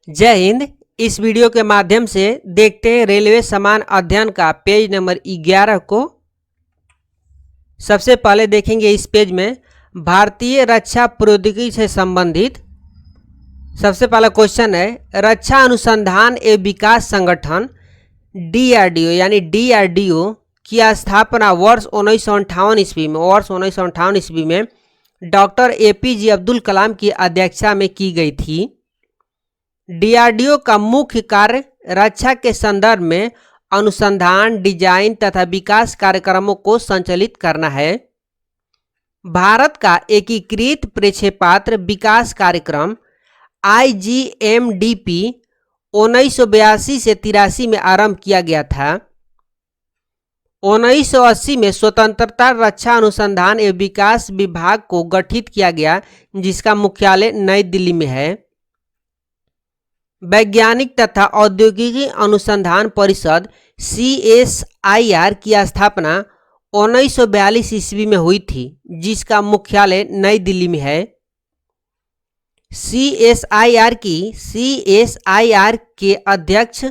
जय हिंद। इस वीडियो के माध्यम से देखते हैं रेलवे समान अध्ययन का पेज नंबर 11 को। सबसे पहले देखेंगे इस पेज में भारतीय रक्षा प्रौद्योगिकी से संबंधित सबसे पहला क्वेश्चन है, रक्षा अनुसंधान एवं विकास संगठन DRDO यानी DRDO की स्थापना वर्ष 1958 ईस्वी में डॉक्टर APJ अब्दुल कलाम की अध्यक्षता में की गई थी। DRDO का मुख्य कार्य रक्षा के संदर्भ में अनुसंधान, डिजाइन तथा विकास कार्यक्रमों को संचालित करना है। भारत का एकीकृत प्रक्षेपास्त्र विकास कार्यक्रम IGMDP 1982 से 83 में आरंभ किया गया था। 1980 में स्वतंत्रता रक्षा अनुसंधान एवं विकास विभाग को गठित किया गया, जिसका मुख्यालय नई दिल्ली में है। वैज्ञानिक तथा औद्योगिक अनुसंधान परिषद CSIR की स्थापना 1942 ईस्वी में हुई थी, जिसका मुख्यालय नई दिल्ली में है। CSIR के अध्यक्ष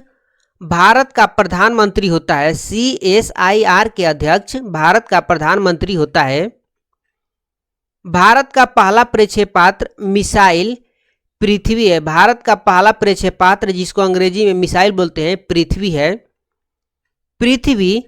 भारत का प्रधानमंत्री होता है। CSIR के अध्यक्ष भारत का प्रधानमंत्री होता है। भारत का पहला प्रक्षेपास्त्र मिसाइल पृथ्वी है। भारत का पहला प्रक्षेपास्त्र, जिसको अंग्रेजी में मिसाइल बोलते हैं, पृथ्वी है। पृथ्वी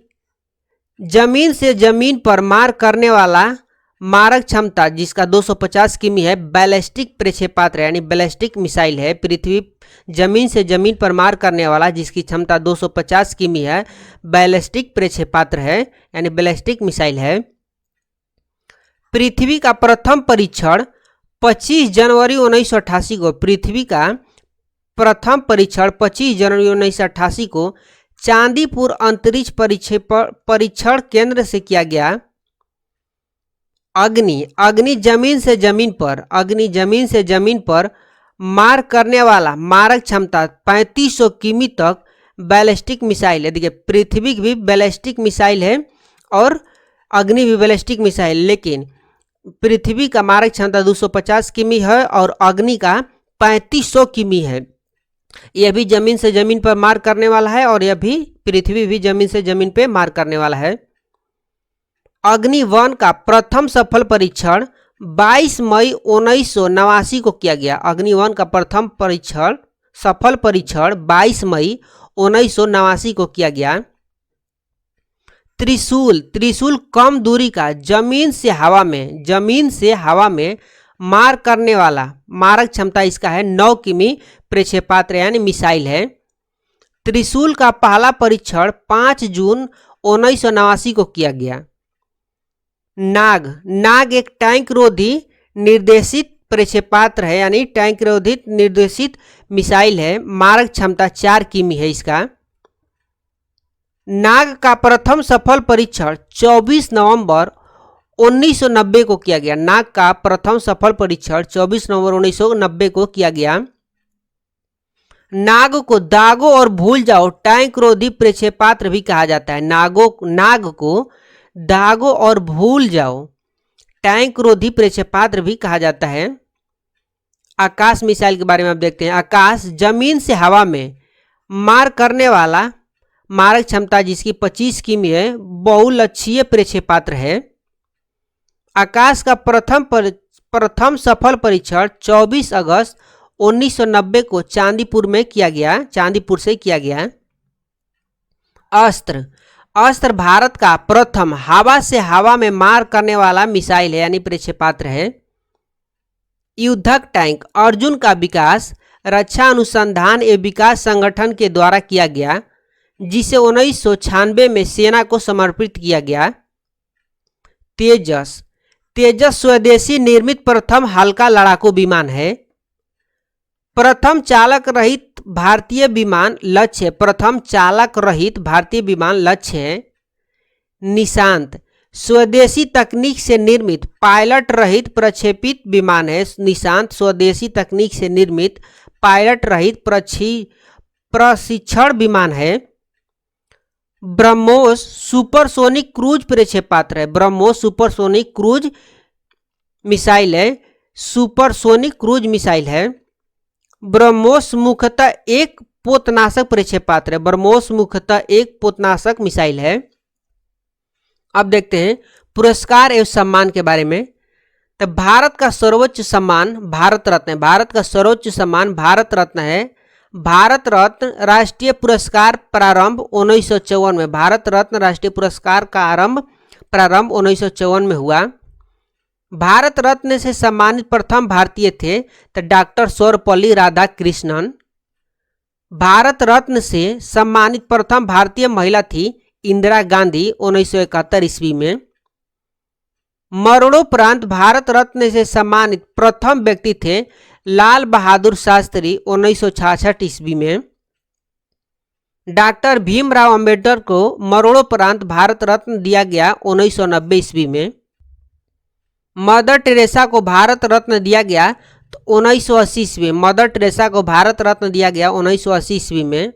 जमीन से जमीन पर मार करने वाला मारक क्षमता जिसका 250 किमी है, बैलिस्टिक प्रक्षेपास्त्र यानी बैलिस्टिक मिसाइल है। पृथ्वी जमीन से जमीन पर मार करने वाला जिसकी क्षमता 250 किमी है, बैलिस्टिक प्रक्षेपास्त्र है यानी बैलिस्टिक मिसाइल है। पृथ्वी का प्रथम परीक्षण 25 जनवरी 1988 को पृथ्वी का प्रथम परीक्षण 25 जनवरी 1988 को चांदीपुर अंतरिक्ष परीक्षण केंद्र से किया गया। अग्नि जमीन से जमीन पर मार करने वाला मारक क्षमता 3500 किमी तक बैलिस्टिक मिसाइल है। देखिए, पृथ्वी भी बैलिस्टिक मिसाइल है और अग्नि भी बैलिस्टिक मिसाइल, लेकिन पृथ्वी का मारक क्षमता 250 किमी है और अग्नि का 3500 किमी है। यह भी जमीन से जमीन पर मार करने वाला है और यह भी पृथ्वी भी जमीन से जमीन पे मार करने वाला है। अग्नि 1 का प्रथम सफल परीक्षण 22 मई 1989 को किया गया। अग्नि 1 का प्रथम सफल परीक्षण 22 मई 1989 को किया गया। त्रिशूल कम दूरी का जमीन से हवा में मार करने वाला मारक क्षमता इसका है 9 किमी प्रक्षेपास्त्र यानी मिसाइल है। त्रिशूल का पहला परीक्षण 5 जून 1989 को किया गया। नाग एक टैंक रोधी निर्देशित प्रक्षेपास्त्र है यानी टैंक रोधी निर्देशित मिसाइल है। मारक क्षमता 4 किमी है इसका। नाग का प्रथम सफल परीक्षण 24 नवंबर 1990 को किया गया। नाग का प्रथम सफल परीक्षण 24 नवंबर 1990 को किया गया। नाग को दागो और भूल जाओ टैंक रोधी प्रक्षेपास्त्र भी कहा जाता है। नाग को दागो और भूल जाओ टैंक रोधी प्रक्षेपास्त्र भी कहा जाता है। आकाश मिसाइल के बारे में आप देखते हैं। आकाश जमीन से हवा में मार करने वाला मारक क्षमता जिसकी 25 किमी है, बहुलक्षीय प्रक्षेपास्त्र है। आकाश का प्रथम सफल परीक्षण 24 अगस्त 1990 को चांदीपुर से किया गया। अस्त्र भारत का प्रथम हवा से हवा में मार करने वाला मिसाइल है यानी प्रक्षेपास्त्र है। युद्धक टैंक अर्जुन का विकास रक्षा अनुसंधान एवं विकास संगठन के द्वारा किया गया, जिसे 1996 में सेना को समर्पित किया गया। तेजस स्वदेशी निर्मित प्रथम हल्का लड़ाकू विमान है। प्रथम चालक रहित भारतीय विमान लक्ष्य है। निशांत स्वदेशी तकनीक से निर्मित पायलट रहित प्रक्षेपित विमान है। निशांत स्वदेशी तकनीक से निर्मित पायलट रहित प्रशिक्षण विमान है। ब्रह्मोस सुपरसोनिक क्रूज प्रक्षेपास्त्र है। ब्रह्मोस सुपरसोनिक क्रूज मिसाइल है। ब्रह्मोस मुख्यतः एक पोतनाशक प्रक्षेपास्त्र है। ब्रह्मोस मुख्यतः एक पोतनाशक मिसाइल है। अब देखते हैं पुरस्कार एवं सम्मान के बारे में। तो भारत का सर्वोच्च सम्मान भारत रत्न है। भारत का सर्वोच्च सम्मान भारत रत्न है। भारत रत्न राष्ट्रीय पुरस्कार प्रारंभ 1954 में। भारत रत्न राष्ट्रीय पुरस्कार का प्रारंभ 1954 में हुआ। भारत रत्न से सम्मानित प्रथम भारतीय थे तो डॉक्टर सर्वपल्ली राधाकृष्णन। भारत रत्न से सम्मानित प्रथम भारतीय महिला थी इंदिरा गांधी 1971 ईस्वी में। मरणोपरांत भारत रत्न से सम्मानित प्रथम व्यक्ति थे लाल बहादुर शास्त्री 1966 ईस्वी में। डॉक्टर भीमराव अंबेडकर को मरणोपरांत भारत रत्न दिया गया 1990 ईस्वी में। मदर टेरेसा को भारत रत्न दिया गया तो 1980 ईस्वी में। मदर टेरेसा को भारत रत्न दिया गया 1980 ईस्वी में।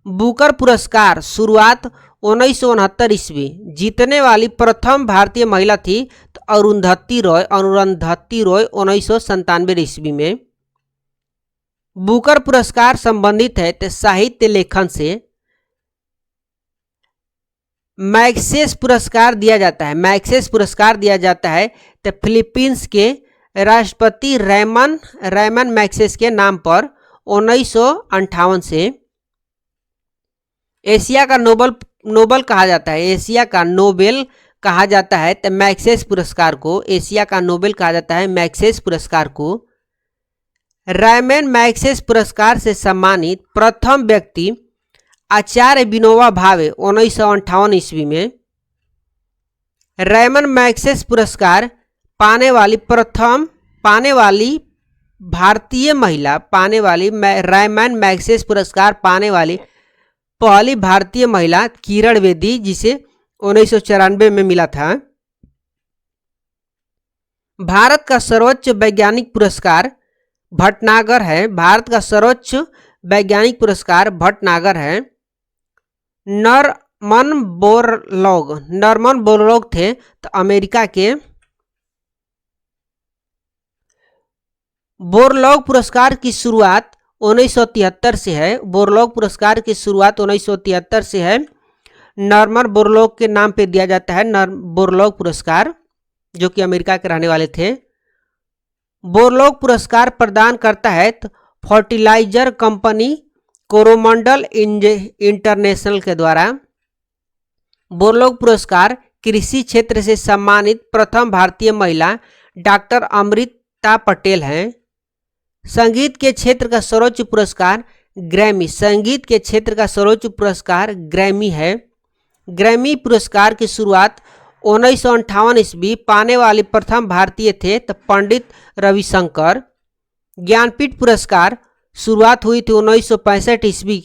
बुकर पुरस्कार शुरुआत 1969 ईस्वी। जीतने वाली प्रथम भारतीय महिला थी तो अरुंधति रॉय 1997 ईस्वी में। बुकर पुरस्कार संबंधित है तो साहित्य लेखन से। मैग्सेस पुरस्कार दिया जाता है। मैग्सेस पुरस्कार दिया जाता है तो फिलीपींस के राष्ट्रपति रैमन मैग्सेस के नाम पर 1958 से। एशिया का नोबल कहा जाता है। एशिया का नोबेल कहा जाता है तो मैग्सेस पुरस्कार को। एशिया का नोबेल कहा जाता है मैग्सेस पुरस्कार को। रैमन मैग्सेस पुरस्कार से सम्मानित प्रथम व्यक्ति आचार्य विनोबा भावे 1958 ईस्वी में। रैमन मैग्सेस पुरस्कार पाने वाली भारतीय महिला रैमन मैग्सेस पुरस्कार पाने वाली पहली भारतीय महिला किरण बेदी, जिसे 1994 में मिला था। भारत का सर्वोच्च वैज्ञानिक पुरस्कार भटनागर है। भारत का सर्वोच्च वैज्ञानिक पुरस्कार भटनागर है। नॉर्मन बोरलॉग थे तो अमेरिका के। बोरलॉग पुरस्कार की शुरुआत 1973 से है। बोरलॉग पुरस्कार की शुरुआत 1973 से है। नॉर्मन बोरलॉग के नाम पे दिया जाता है बोरलॉग पुरस्कार, जो कि अमेरिका के रहने वाले थे। बोरलॉग पुरस्कार प्रदान करता है तो फर्टिलाइजर कंपनी कोरोमंडल इंटरनेशनल के द्वारा। बोरलॉग पुरस्कार कृषि क्षेत्र से सम्मानित प्रथम भारतीय महिला डॉक्टर अमृता पटेल हैं। संगीत के क्षेत्र का सर्वोच्च पुरस्कार ग्रैमी। संगीत के क्षेत्र का सर्वोच्च पुरस्कार ग्रैमी है। ग्रैमी पुरस्कार की शुरुआत 1958 ईस्वी पाने वाली प्रथम भारतीय थे तो पंडित रविशंकर। ज्ञानपीठ पुरस्कार शुरुआत हुई थी 1965 ईस्वी।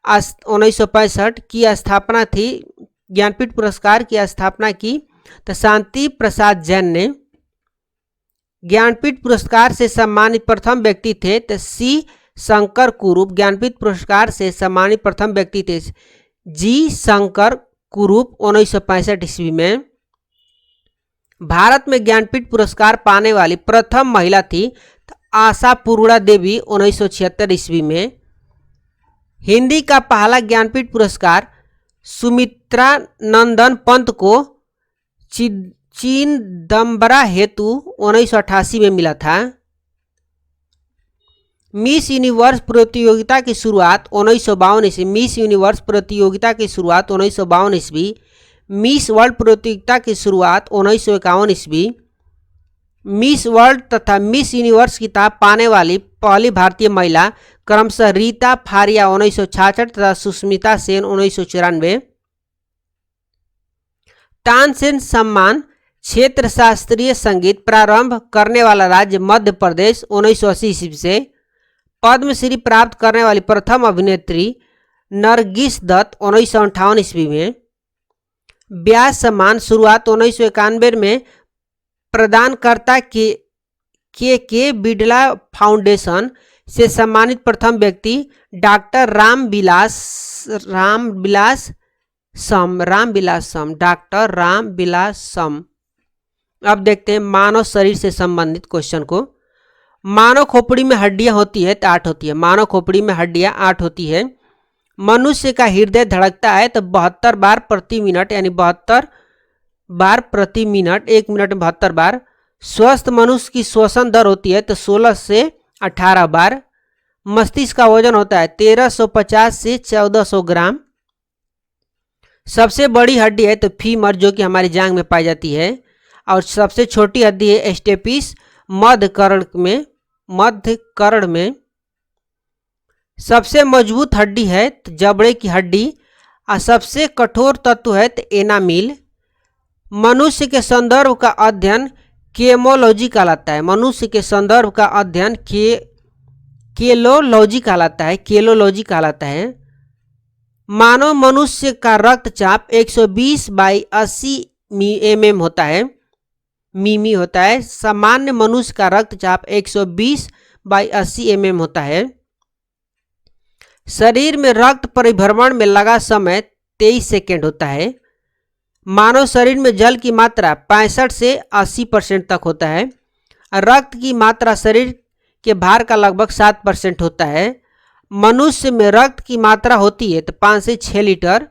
1965 की स्थापना थी। ज्ञानपीठ पुरस्कार की स्थापना की तो शांति प्रसाद जैन ने। ज्ञानपीठ पुरस्कार से सम्मानित प्रथम व्यक्ति थे तो सी शंकर कुरूप। ज्ञानपीठ पुरस्कार से सम्मानित प्रथम व्यक्ति थे जी शंकर कुरूप 1965 ईस्वी में। भारत में ज्ञानपीठ पुरस्कार पाने वाली प्रथम महिला थी तो आशा पूर्णा देवी 1976 ईस्वी में। हिंदी का पहला ज्ञानपीठ पुरस्कार सुमित्रा नंदन पंत को चिदंबरा हेतु 1988 में मिला था। मिस यूनिवर्स प्रतियोगिता की शुरुआत 1952 ईस्वी। मिस यूनिवर्स प्रतियोगिता की शुरुआत 1952 ईस्वी। मिस वर्ल्ड प्रतियोगिता की शुरुआत 1951 ईस्वी। मिस वर्ल्ड तथा मिस यूनिवर्स खिताब पाने वाली पहली भारतीय महिला क्रमशः रीता फारिया 1966 तथा सुष्मिता सेन 1994। तानसेन सम्मान क्षेत्र शास्त्रीय संगीत प्रारंभ करने वाला राज्य मध्य प्रदेश 1980 ईस्वी से। पद्मश्री प्राप्त करने वाली प्रथम अभिनेत्री नरगिस दत्त 1958 ईस्वी में। व्यास सम्मान शुरुआत 1991 में प्रदानकर्ता के बिड़ला फाउंडेशन से सम्मानित प्रथम व्यक्ति डॉक्टर रामविलास डॉक्टर रामविलास सम। अब देखते हैं मानव शरीर से संबंधित क्वेश्चन को। मानव खोपड़ी में हड्डियां होती है तो 8 होती है। मानव खोपड़ी में हड्डियां 8 होती है। मनुष्य का हृदय धड़कता है तो 72 बार प्रति मिनट, यानी 72 बार प्रति मिनट, 1 मिनट में 72 बार। स्वस्थ मनुष्य की श्वसन दर होती है तो 16 से 18 बार। मस्तिष्क का वजन होता है 1350 से 1400 ग्राम। सबसे बड़ी हड्डी है तो फीमर, जो कि हमारी जांघ में पाई जाती है। और सबसे छोटी हड्डी है स्टेपिस, मध्य कर्ण में। सबसे मजबूत हड्डी है तो जबड़े की हड्डी। और सबसे कठोर तत्व है तो एनामिल। मनुष्य के संदर्भ का अध्ययन केमोलॉजी कहलाता है। मनुष्य के संदर्भ का अध्ययन केलोलॉजी कहलाता है। मानव मनुष्य का रक्तचाप 120/80 mm होता है, मिमी होता है। सामान्य मनुष्य का रक्तचाप 120/80 mm होता है। शरीर में रक्त परिभ्रमण में लगा समय 23 सेकेंड होता है। मानव शरीर में जल की मात्रा 65 से 80% तक होता है। रक्त की मात्रा शरीर के भार का लगभग 7% होता है। मनुष्य में रक्त की मात्रा होती है तो 5 से 6 लीटर।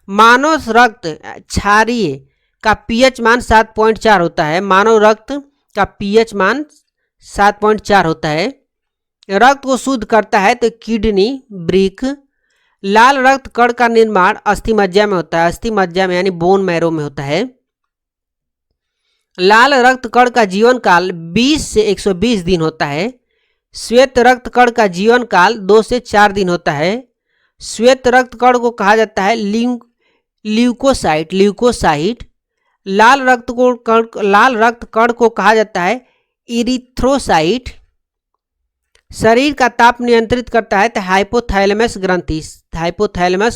मानव रक्त क्षारीय का पीएच मान 7.4 होता है। मानव रक्त का पीएच मान 7.4 होता है। रक्त को शुद्ध करता है तो किडनी, वृक्क। लाल रक्त कण का निर्माण अस्थि मज्जा में होता है। अस्थि मज्जा में यानी बोन मैरो में होता है। लाल रक्त कण का जीवन काल 20 से 120 दिन होता है। श्वेत रक्त कण का जीवन काल 2 से 4 दिन होता है। श्वेत रक्त कण को कहा जाता है ल्यूकोसाइट। लाल रक्त कण को कहा जाता है इरिथ्रोसाइट। शरीर का ताप नियंत्रित करता है तो हाइपोथैलेमस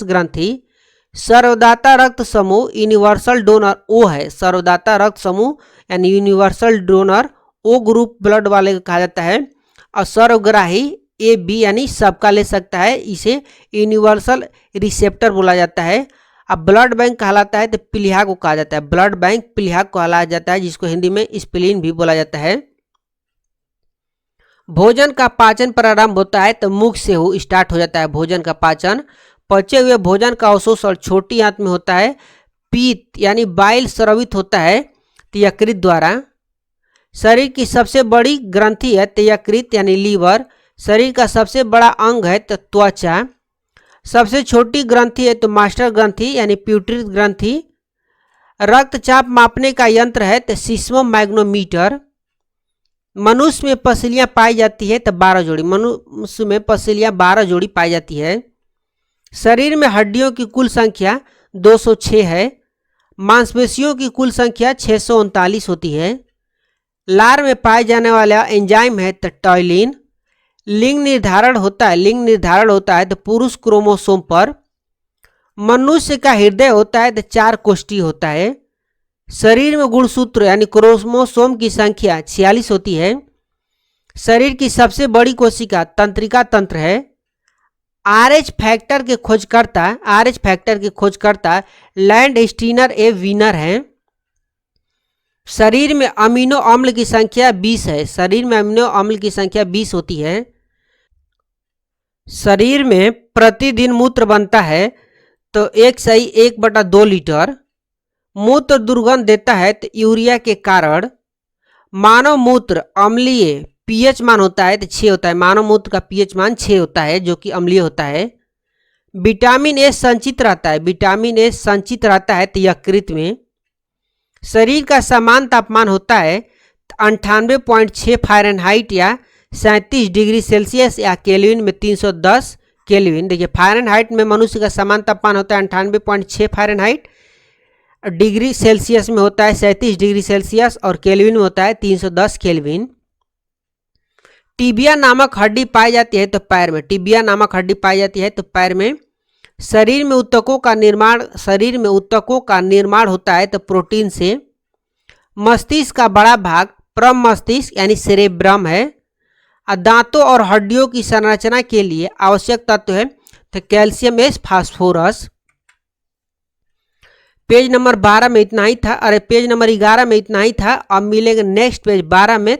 ग्रंथि। सर्वदाता रक्त समूह यूनिवर्सल डोनर ओ है। सर्वदाता रक्त समूह यानी universal donor O group blood वाले को कहा जाता है। और सर्वग्राही ए बी यानी सबका ले सकता है, इसे यूनिवर्सल रिसेप्टर बोला जाता है। अब ब्लड बैंक कहलाता है तो प्लीहा को कहा जाता है। ब्लड बैंक प्लीहा को कहलाया जाता है, जिसको हिंदी में स्प्लीन भी बोला जाता है। भोजन का पाचन प्रारंभ होता है तो मुख से स्टार्ट हो जाता है भोजन का पाचन। पचे हुए भोजन का अवशोषण छोटी आंत में होता है। पीत यानी बाइल स्रवित होता है यकृत द्वारा। शरीर की सबसे बड़ी ग्रंथि है तो यकृत यानी लीवर। शरीर का सबसे बड़ा अंग है तो त्वचा। सबसे छोटी ग्रंथि है तो मास्टर ग्रंथि यानी प्यूटरी ग्रंथि। रक्तचाप मापने का यंत्र है तो सीस्मम मैग्नोमीटर। मनुष्य में पसलियां पाई जाती है तो 12 जोड़ी। मनुष्य में पसलियां 12 जोड़ी पाई जाती है। शरीर में हड्डियों की कुल संख्या 206 है। मांसपेशियों की कुल संख्या 639 होती है। लार में पाए जाने वाला एंजाइम है तो टॉयलिन। लिंग निर्धारण होता है तो पुरुष क्रोमोसोम पर। मनुष्य का हृदय होता है तो 4 कोष्ठी होता है। शरीर में गुणसूत्र यानी क्रोमोसोम की संख्या 46 होती है। शरीर की सबसे बड़ी कोशिका तंत्रिका तंत्र है। RH फैक्टर के खोजकर्ता लैंड स्टीनर ए वीनर हैं। शरीर में अमीनो अम्ल की संख्या 20 है। शरीर में अमीनो अम्ल की संख्या 20 होती है। शरीर में प्रतिदिन मूत्र बनता है तो 1/2 लीटर। मूत्र दुर्गंध देता है तो यूरिया के कारण। मानव मूत्र अम्लीय पीएच मान होता है तो 6 होता है। मानव मूत्र का पीएच मान 6 होता है, जो कि अम्लीय होता है। विटामिन ए संचित रहता है तो यकृत में। शरीर का समान तापमान होता है 98.6 फ़ारेनहाइट या 37 डिग्री सेल्सियस या केल्विन में 310 केल्विन। देखिए, फ़ारेनहाइट में मनुष्य का समान तापमान होता है 98.6 फ़ारेनहाइट, डिग्री सेल्सियस में होता है 37 डिग्री सेल्सियस और केल्विन में होता है 310 केल्विन। टिबिया नामक हड्डी पाई जाती है तो पैर में। शरीर में ऊतकों का निर्माण होता है तो प्रोटीन से। मस्तिष्क का बड़ा भाग प्रमस्तिष्क यानी सेरेब्रम है। दांतों और हड्डियों की संरचना के लिए आवश्यक तत्व है तो calcium S phosphorus. Page number 12 में इतना ही था, पेज नंबर 11 में इतना ही था। अब मिलेगा नेक्स्ट पेज 12 में